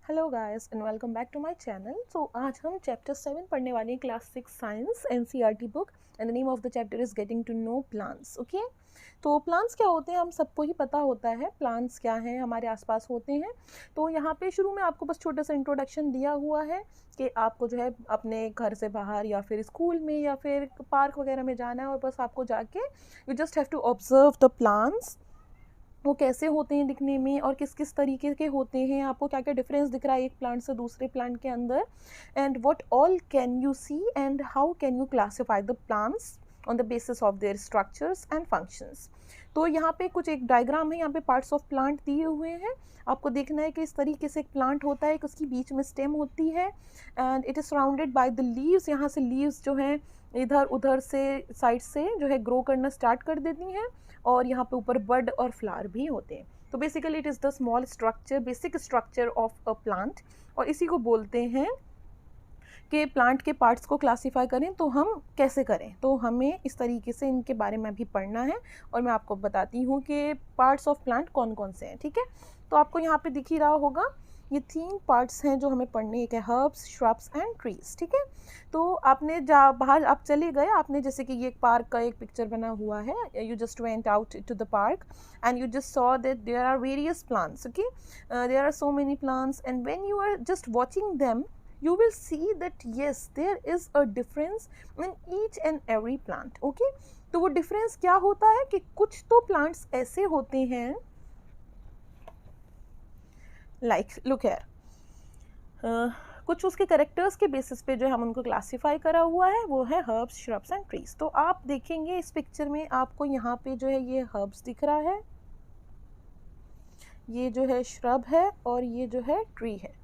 Hello guys and welcome back to my channel. So आज हम chapter 7 पढ़ने वाले हैं, class 6 science NCERT book, and the name of the chapter is getting to know plants. Okay, तो plants क्या होते हैं हम सबको ही पता होता है, प्लांट्स क्या हैं, हमारे आसपास होते हैं। तो यहाँ पे शुरू में आपको बस छोटा सा इंट्रोडक्शन दिया हुआ है कि आपको जो है अपने घर से बाहर या फिर स्कूल में या फिर पार्क वगैरह में जाना है, और बस आपको जाके you just have to observe the plants, वो कैसे होते हैं दिखने में और किस किस तरीके के होते हैं, आपको क्या क्या डिफरेंस दिख रहा है एक प्लांट से दूसरे प्लांट के अंदर, and what all can you see and how can you classify the plants on the basis of their structures and functions. तो यहाँ पे कुछ एक डायग्राम है, यहाँ पे पार्ट्स ऑफ प्लांट दिए हुए हैं, आपको देखना है कि इस तरीके से एक प्लांट होता है, उसकी बीच में स्टेम होती है and it is surrounded by the leaves. यहाँ से लीव्स जो हैं इधर उधर से साइड से जो है ग्रो करना स्टार्ट कर देती हैं, और यहाँ पे ऊपर बड और फ्लावर भी होते हैं। तो basically it is the small structure, basic structure of a plant, और इसी को बोलते हैं कि प्लांट के पार्ट्स को क्लासीफाई करें तो हम कैसे करें। तो हमें इस तरीके से इनके बारे में भी पढ़ना है, और मैं आपको बताती हूँ कि पार्ट्स ऑफ प्लांट कौन कौन से हैं। ठीक है, तो आपको यहाँ पे दिख ही रहा होगा, ये 3 पार्ट्स हैं जो हमें पढ़ने, एक है हर्ब्स, श्रब्स एंड ट्रीज। ठीक है, तो आपने बाहर आप चले गए, आपने जैसे कि ये एक पार्क का एक पिक्चर बना हुआ है, you just went out to the park and you just saw that there are various plants. Okay, there are so many plants, and when you are just watching them you will see that yes there is a difference in each and every plant. okay, तो वो difference क्या होता है कि कुछ तो plants ऐसे होते हैं, like look here, कुछ उसके करेक्टर्स के बेसिस पे जो हम उनको क्लासीफाई करा हुआ है वो है हर्ब्स, श्रब्स एंड ट्रीज। तो आप देखेंगे इस पिक्चर में आपको यहाँ पे जो है ये हर्ब्स दिख रहा है, ये जो है श्रब है, और ये जो है ट्री है।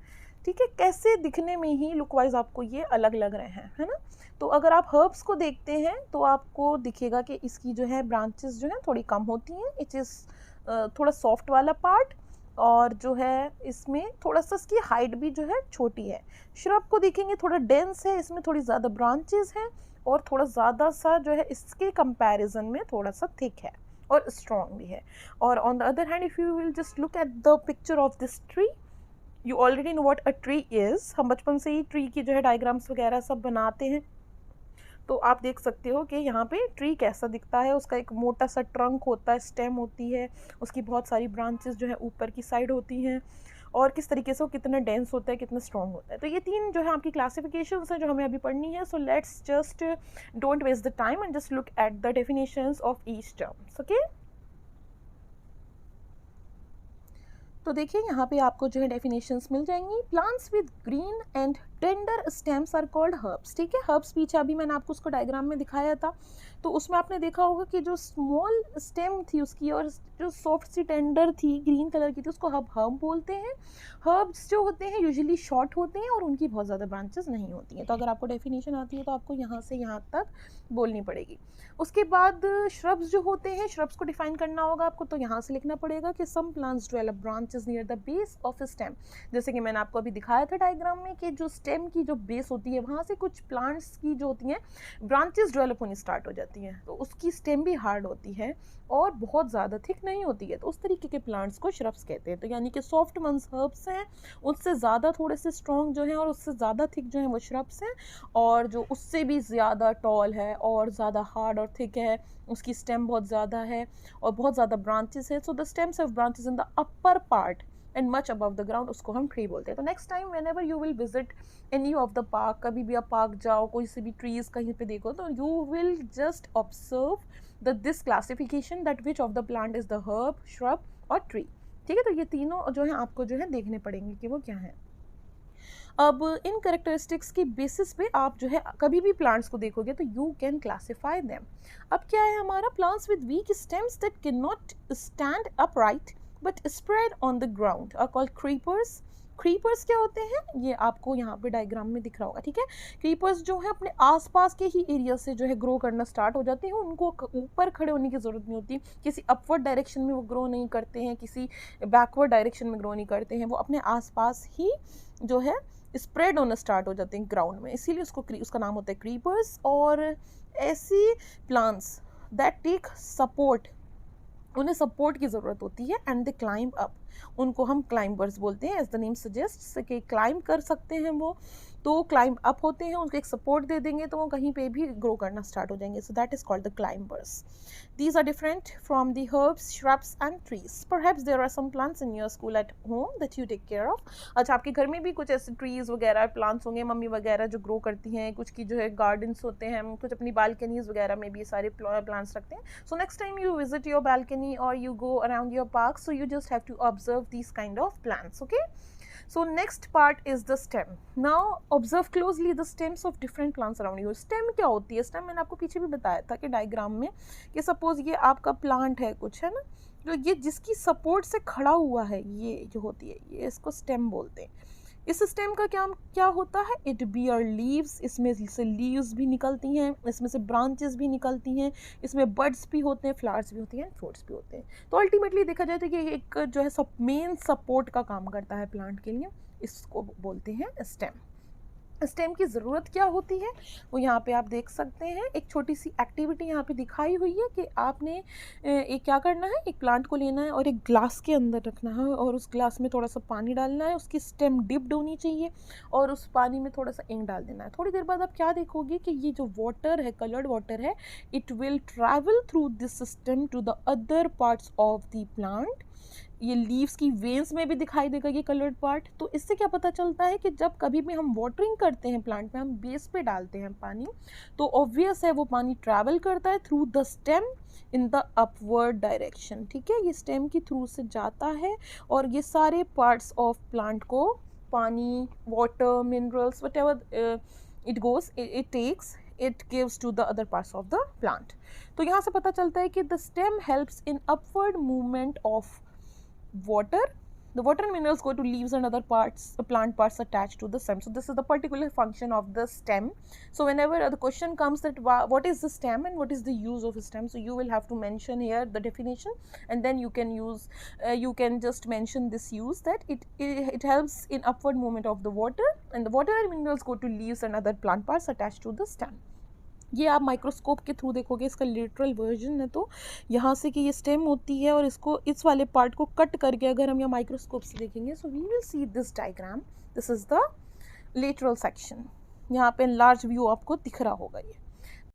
ठीक है, कैसे दिखने में ही लुक वाइज आपको ये अलग लग रहे हैं, है ना। तो अगर आप हर्ब्स को देखते हैं तो आपको दिखेगा कि इसकी जो है ब्रांचेस जो है थोड़ी कम होती हैं, इट इज़ थोड़ा सॉफ्ट वाला पार्ट, और जो है इसमें थोड़ा सा इसकी हाइट भी जो है छोटी है। श्रब को देखेंगे थोड़ा डेंस है, इसमें थोड़ी ज़्यादा ब्रांचेस हैं, और थोड़ा ज़्यादा सा जो है इसके कंपैरिजन में थोड़ा सा थिक है और स्ट्रॉन्ग भी है। और on the other hand if you will just look at the picture of this tree, you already know what a tree is. हम बचपन से ही ट्री की जो है डायग्राम्स वगैरह सब बनाते हैं, तो आप देख सकते हो कि यहाँ पे ट्री कैसा दिखता है। उसका एक मोटा सा ट्रंक होता है, स्टेम होती है, उसकी बहुत सारी ब्रांचेस जो है ऊपर की साइड होती हैं, और किस तरीके से वो कितना डेंस होता है, कितना स्ट्रॉन्ग होता है। तो ये 3 जो है आपकी क्लासिफिकेशंस हैं जो हमें अभी पढ़नी है। So let's just don't waste the time and just look at the definitions of each terms. Okay, तो देखिए यहाँ पे आपको जो है डेफिनेशंस मिल जाएंगी। Plants with green and tender stems are called herbs. ठीक है, हर्ब्स पीछे अभी मैंने आपको उसको डायग्राम में दिखाया था, तो उसमें आपने देखा होगा कि जो स्मॉल स्टेम थी उसकी और जो सॉफ्ट सी टेंडर थी ग्रीन कलर की थी उसको हर्ब बोलते हैं। हर्ब्स जो होते हैं यूजुअली शॉर्ट होते हैं और उनकी बहुत ज़्यादा ब्रांचेस नहीं होती हैं। तो अगर आपको डेफिनेशन आती है तो आपको यहाँ से यहाँ तक बोलनी पड़ेगी। उसके बाद श्रब्स जो होते हैं, श्रब्स को डिफाइन करना होगा आपको, तो यहाँ से लिखना पड़ेगा कि some plants develop branches near the base of a stem. जैसे कि मैंने आपको अभी दिखाया था डायग्राम में कि जो स्टेम की जो बेस होती है वहाँ से कुछ प्लांट्स की जो होती हैं ब्रांचेस डेवलप होनी स्टार्ट हो जाती हैं, तो उसकी स्टेम भी हार्ड होती है और बहुत ज़्यादा थिक नहीं होती है, तो उस तरीके के प्लांट्स को श्रब्स कहते हैं। तो यानी कि सॉफ्ट वंस हर्ब्स हैं, उससे ज़्यादा थोड़े से स्ट्रॉन्ग जो हैं और उससे ज़्यादा थिक जो हैं वो श्रब्स हैं, और जो उससे भी ज़्यादा टॉल है और ज़्यादा हार्ड और थिक है, उसकी स्टेम बहुत ज़्यादा है और बहुत ज़्यादा ब्रांचेस है। So the stems have branches in the upper part and much above the ground, उसको हम ट्री बोलते हैं। तो next time when ever you will visit any of the park, कभी भी आप पार्क जाओ, कोई से भी ट्रीज कहीं पे देखो, तो you will just observe this classification that which of the plant is the herb, shrub और ट्री। ठीक है, तो ये तीनों जो है आपको जो है देखने पड़ेंगे कि वो क्या है। अब इन करेक्टरिस्टिक्स की बेसिस पे आप जो है कभी भी प्लांट्स को देखोगे तो यू कैन क्लासीफाई देम। अब क्या है हमारा, plants with weak stems that can not stand upright but spread on the ground are called creepers. Creepers क्या होते हैं ये आपको यहाँ पे डायग्राम में दिख रहा होगा। ठीक है, क्रीपर्स जो है अपने आसपास के ही एरिया से जो है ग्रो करना स्टार्ट हो जाते हैं, उनको ऊपर खड़े होने की ज़रूरत नहीं होती, किसी अपवर्ड डायरेक्शन में वो ग्रो नहीं करते हैं, किसी बैकवर्ड डायरेक्शन में ग्रो नहीं करते हैं, वो अपने आसपास ही जो है स्प्रेड होना स्टार्ट हो जाते हैं ग्राउंड में, इसीलिए उसका नाम होता है क्रीपर्स। और ऐसी प्लांट्स दैट टेक सपोर्ट, उन्हें सपोर्ट की ज़रूरत होती है, एंड दे क्लाइंब अप। उनको हम क्लाइंबर्स बोलते हैं, एज द नेम सजेस्ट कि क्लाइंब कर सकते हैं वो, तो क्लाइंब अप होते हैं, उनको एक सपोर्ट दे देंगे तो वो कहीं पे भी ग्रो करना स्टार्ट हो जाएंगे, so that is called the climbers. These are different from the herbs, shrubs and trees. Perhaps there are some plants in your school at home that you take care of. अच्छा, आपके घर में भी कुछ ऐसे trees वगैरह plants होंगे mummy वगैरह जो ग्रो करती हैं, कुछ की जो है गार्डन्स होते हैं, कुछ अपनी बालकनीज वगैरह में भी सारे प्लांट्स रखते हैं. So next time you visit your balcony और you go around your park, so you just have to observe these kind of plants. Okay. So next part is the stem. Now observe closely the stems of different plants around you. Stem क्या होती है? Stem मैंने आपको पीछे भी बताया था कि डायग्राम में कि सपोज ये आपका प्लांट है कुछ, है ना, जो ये जिसकी सपोर्ट से खड़ा हुआ है, ये जो होती है, ये इसको स्टेम बोलते हैं. इस स्टेम का क्या होता है? इट बियर लीव्स, इसमें से लीव्स भी निकलती हैं, इसमें से ब्रांचेस भी निकलती हैं, इसमें बड्स भी होते हैं, फ्लावर्स भी होती हैं, फ्रूट्स भी होते हैं. तो अल्टीमेटली देखा जाए तो ये एक जो है मेन सपोर्ट का काम करता है प्लांट के लिए, इसको बोलते हैं स्टेम. स्टेम की ज़रूरत क्या होती है वो यहाँ पे आप देख सकते हैं. एक छोटी सी एक्टिविटी यहाँ पे दिखाई हुई है कि आपने एक क्या करना है, एक प्लांट को लेना है और एक ग्लास के अंदर रखना है और उस ग्लास में थोड़ा सा पानी डालना है, उसकी स्टेम डिप्ड होनी चाहिए और उस पानी में थोड़ा सा इंक डाल देना है. थोड़ी देर बाद आप क्या देखोगे कि ये जो वाटर है, कलर्ड वाटर है, it will travel through this system to the other parts of the plant. ये लीव्स की वेन्स में भी दिखाई देगा ये कलर्ड पार्ट. तो इससे क्या पता चलता है कि जब कभी भी हम वाटरिंग करते हैं प्लांट में, हम बेस पे डालते हैं पानी, तो ऑब्वियस है वो पानी ट्रैवल करता है through the stem in the upward direction. ठीक है, ये स्टेम की थ्रू से जाता है और ये सारे पार्ट्स ऑफ प्लांट को पानी, water, minerals, whatever it goes, it takes, it gives to the other parts of the plant. तो यहाँ से पता चलता है कि the stem helps in upward movement of water. The water and minerals go to leaves and other parts, plant parts attached to the stem. So this is the particular function of the stem. So whenever the question comes that what is the stem and what is the use of a stem, so you will have to mention here the definition, and then you can use you can just mention this use, that it helps in upward movement of the water, and the water and minerals go to leaves and other plant parts attached to the stem. ये आप microscope के through देखोगे, इसका literal version है. तो यहाँ से कि ये स्टेम होती है और इसको, इस वाले पार्ट को कट करके अगर हम यहाँ माइक्रोस्कोप से देखेंगे, so we will see this diagram. This is the lateral section. यहाँ पे लार्ज व्यू आपको दिख रहा होगा ये.